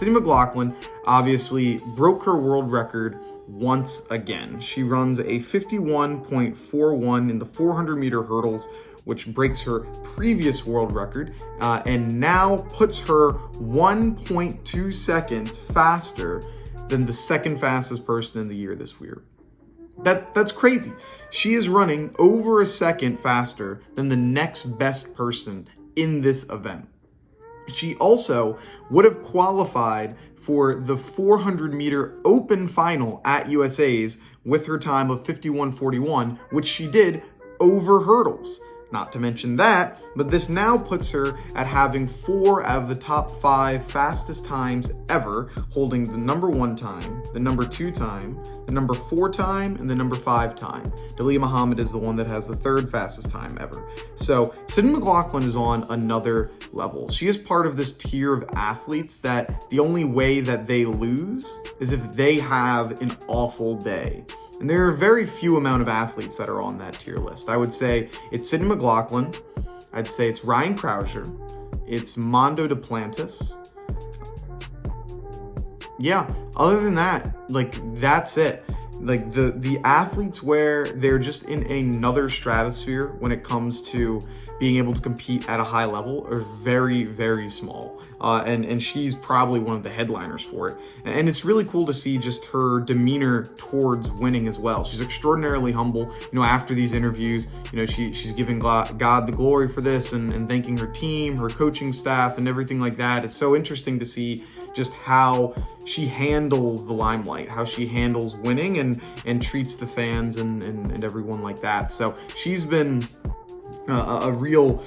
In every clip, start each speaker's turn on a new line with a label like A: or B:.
A: Sydney McLaughlin obviously broke her world record once again. She runs a 51.41 in the 400-meter hurdles, which breaks her previous world record and now puts her 1.2 seconds faster than the second fastest person in the year this year. That's crazy. She is running over a second faster than the next best person in this event. She also would have qualified for the 400-meter open final at USA's with her time of 51.41, which she did over hurdles. Not to mention that, but this now puts her at having 4 out of the top 5 fastest times ever, holding the number 1 time, the number 2 time, the number 4 time, and the number 5 time. Dalia Muhammad is the one that has the 3rd fastest time ever. So Sydney McLaughlin is on another level. She is part of this tier of athletes that the only way that they lose is if they have an awful day. And there are very few amount of athletes that are on that tier list. I would say it's Sydney McLaughlin. I'd say it's Ryan Crouser. It's Mondo Duplantis. Yeah, other than that, that's it. The athletes where they're just in another stratosphere when it comes to being able to compete at a high level are very, very small. And she's probably one of the headliners for it. And it's really cool to see just her demeanor towards winning as well. She's extraordinarily humble. After these interviews, she's giving God the glory for this and thanking her team, her coaching staff, and everything like that. It's so interesting to see just how she handles the limelight, how she handles winning and treats the fans and everyone like that. So she's been a real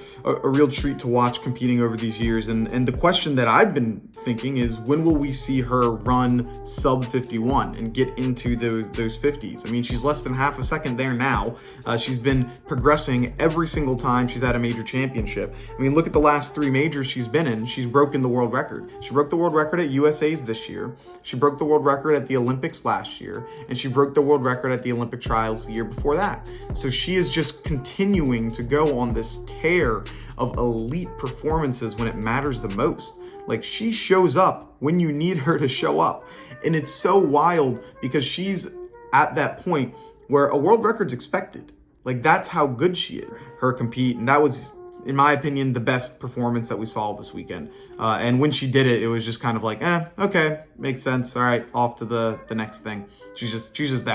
A: treat to watch competing over these years. And the question that I've been thinking is, when will we see her run sub 51 and get into those 50s? I mean, she's less than half a second there now. She's been progressing every single time she's at a major championship. I mean, look at the last 3 majors she's been in. She's broken the world record. She broke the world record at USA's this year. She broke the world record at the Olympics last year. And she broke the world record at the Olympic trials the year before that. So she is just continuing to go on this tear of elite performances when it matters the most. She shows up when you need her to show up. And it's so wild because she's at that point where a world record's expected. That's how good she is. Her compete, and that was, in my opinion, the best performance that we saw this weekend. And when she did it, it was just kind of okay, makes sense. All right, off to the next thing. She's just that.